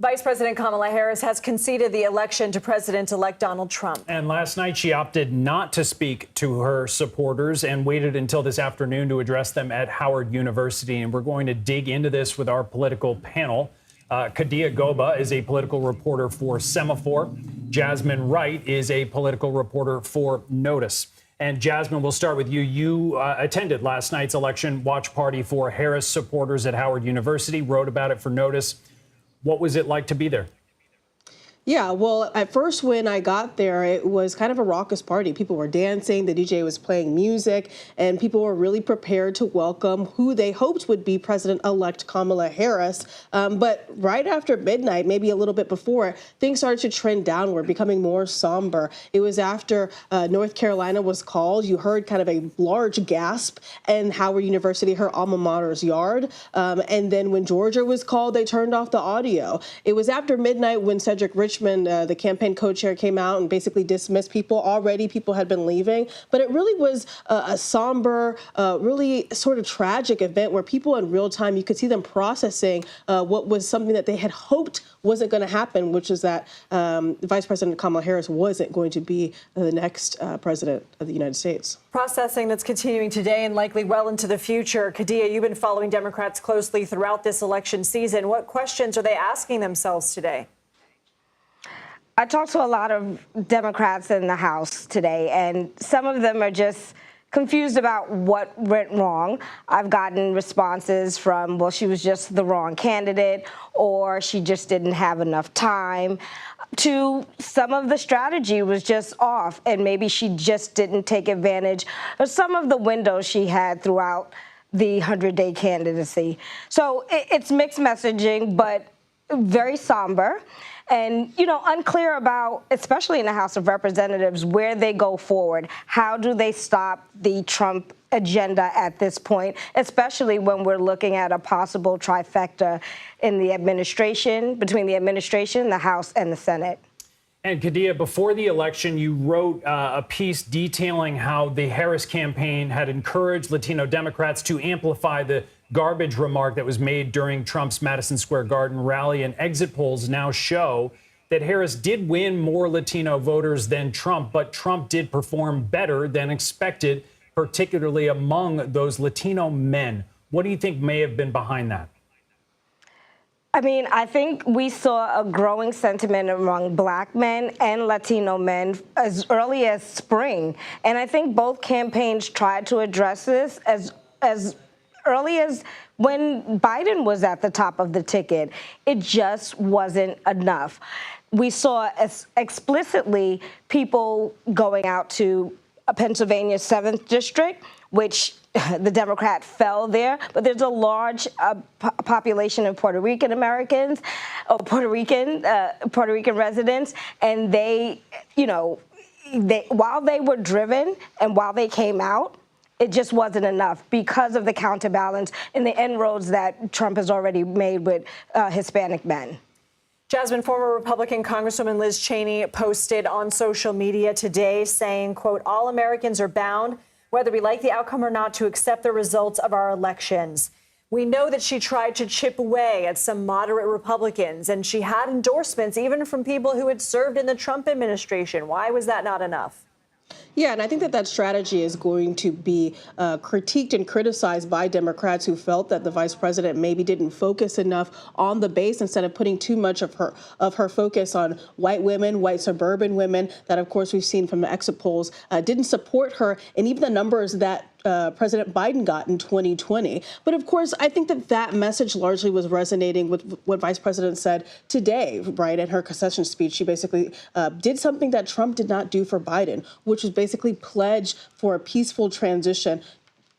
Vice President Kamala Harris has conceded the election to President-elect Donald Trump. And last night she opted not to speak to her supporters and waited until this afternoon to address them at Howard University. And we're going to dig into this with our political panel. Kadia Goba is a political reporter for Semafor. Jasmine Wright is a political reporter for NOTUS. And Jasmine, we'll start with you. You attended last night's election watch party for Harris supporters at Howard University, wrote about it for NOTUS. What was it like to be there? Yeah, well, at first when I got there, it was kind of a raucous party. People were dancing, the DJ was playing music, and people were really prepared to welcome who they hoped would be President-elect Kamala Harris. But right after midnight, maybe a little bit before, things started to trend downward, becoming more somber. It was after North Carolina was called. You heard kind of a large gasp in Howard University, her alma mater's yard. And then when Georgia was called, they turned off the audio. It was after midnight when Cedric Richmond, the campaign co-chair, came out and basically dismissed people. Already people had been leaving, but it really was a somber, really sort of tragic event where people in real time, you could see them processing what was something that they had hoped wasn't going to happen, which is that Vice President Kamala Harris wasn't going to be the next president of the United States. Processing that's continuing today and likely well into the future. Kadia, you've been following Democrats closely throughout this election season. What questions are they asking themselves today? I talked to a lot of Democrats in the House today, and some of them are just confused about what went wrong. I've gotten responses from, well, she was just the wrong candidate, or she just didn't have enough time, to some of the strategy was just off, and maybe she just didn't take advantage of some of the windows she had throughout the 100-day candidacy. So it's mixed messaging, but very somber. And, you know, unclear about, especially in the House of Representatives, where they go forward. How do they stop the Trump agenda at this point, especially when we're looking at a possible trifecta in the administration, between the administration, the House, and the Senate? And Kadia, before the election, you wrote a piece detailing how the Harris campaign had encouraged Latino Democrats to amplify the garbage remark that was made during Trump's Madison Square Garden rally. And exit polls now show that Harris did win more Latino voters than Trump, but Trump did perform better than expected, particularly among those Latino men. What do you think may have been behind that? I mean, I think we saw a growing sentiment among Black men and Latino men as early as spring. And I think both campaigns tried to address this as early as when Biden was at the top of the ticket. It just wasn't enough. We saw explicitly people going out to Pennsylvania's 7th district, which the Democrat fell there, but there's a large population of Puerto Rican Americans, or Puerto Rican residents, and they, you know, while they were driven and while they came out, it just wasn't enough because of the counterbalance and the inroads that Trump has already made with Hispanic men. Jasmine, former Republican Congresswoman Liz Cheney posted on social media today saying, quote, "All Americans are bound, whether we like the outcome or not, to accept the results of our elections." We know that she tried to chip away at some moderate Republicans, and she had endorsements even from people who had served in the Trump administration. Why was that not enough? Yeah, and I think that strategy is going to be critiqued and criticized by Democrats who felt that the vice president maybe didn't focus enough on the base instead of putting too much of her focus on white women, white suburban women that, of course, we've seen from the exit polls didn't support her, and even the numbers that President Biden got in 2020. But of course, I think that message largely was resonating with what Vice President said today, right? In her concession speech, she basically did something that Trump did not do for Biden, which was basically pledge for a peaceful transition,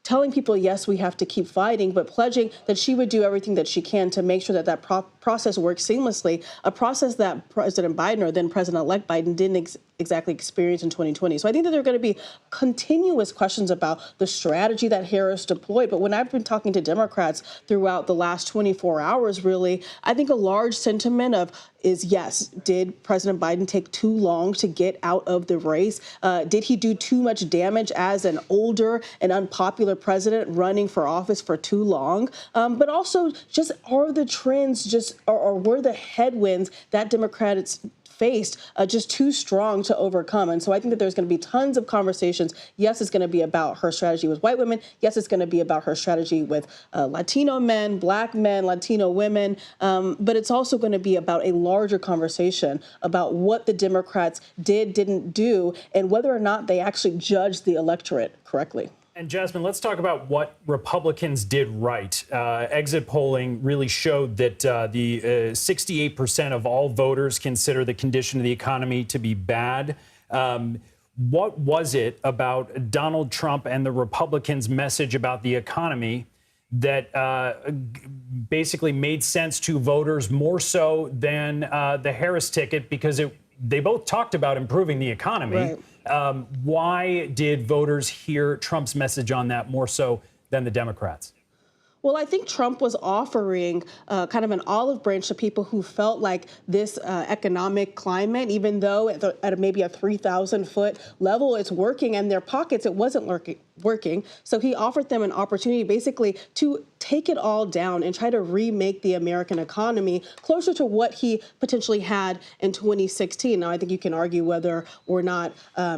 telling people, yes, we have to keep fighting, but pledging that she would do everything that she can to make sure that process works seamlessly, a process that President Biden, or then President-elect Biden, didn't exactly experience in 2020. So I think that there are going to be continuous questions about the strategy that Harris deployed. But when I've been talking to Democrats throughout the last 24 hours, really, I think a large sentiment is, yes, did President Biden take too long to get out of the race? Did he do too much damage as an older and unpopular president running for office for too long? But also, just are the trends just or were the headwinds that Democrats faced just too strong to overcome. And so I think that there's going to be tons of conversations. Yes, it's going to be about her strategy with white women. Yes, it's going to be about her strategy with Latino men, Black men, Latino women. But it's also going to be about a larger conversation about what the Democrats didn't do, and whether or not they actually judged the electorate correctly. And Jasmine, let's talk about what Republicans did right. Exit polling really showed that the 68% of all voters consider the condition of the economy to be bad. What was it about Donald Trump and the Republicans' message about the economy that basically made sense to voters more so than the Harris ticket? Because they both talked about improving the economy. Right. Why did voters hear Trump's message on that more so than the Democrats? Well, I think Trump was offering kind of an olive branch to people who felt like this economic climate, even though at maybe a 3,000-foot level, it's working, and their pockets, it wasn't working. So he offered them an opportunity basically to take it all down and try to remake the American economy closer to what he potentially had in 2016. Now, I think you can argue whether or not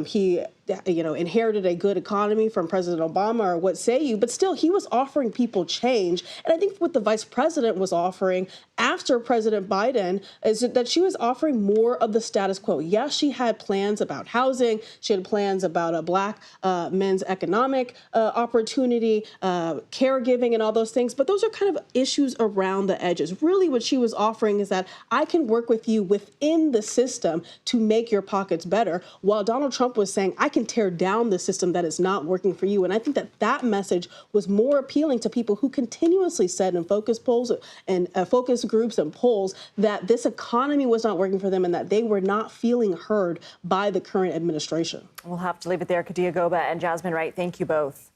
he inherited a good economy from President Obama or what say you, but still he was offering people change. And I think what the vice president was offering after President Biden is that she was offering more of the status quo. Yes, she had plans about housing. She had plans about a Black men's economic opportunity, caregiving and all those things. But those are kind of issues around the edges. Really what she was offering is that I can work with you within the system to make your pockets better, while Donald Trump was saying, I can tear down the system that is not working for you. And I think that message was more appealing to people who continuously said in focus polls and focus groups and polls that this economy was not working for them and that they were not feeling heard by the current administration. We'll have to leave it there. Kadia Goba and Jasmine Wright, thank you both.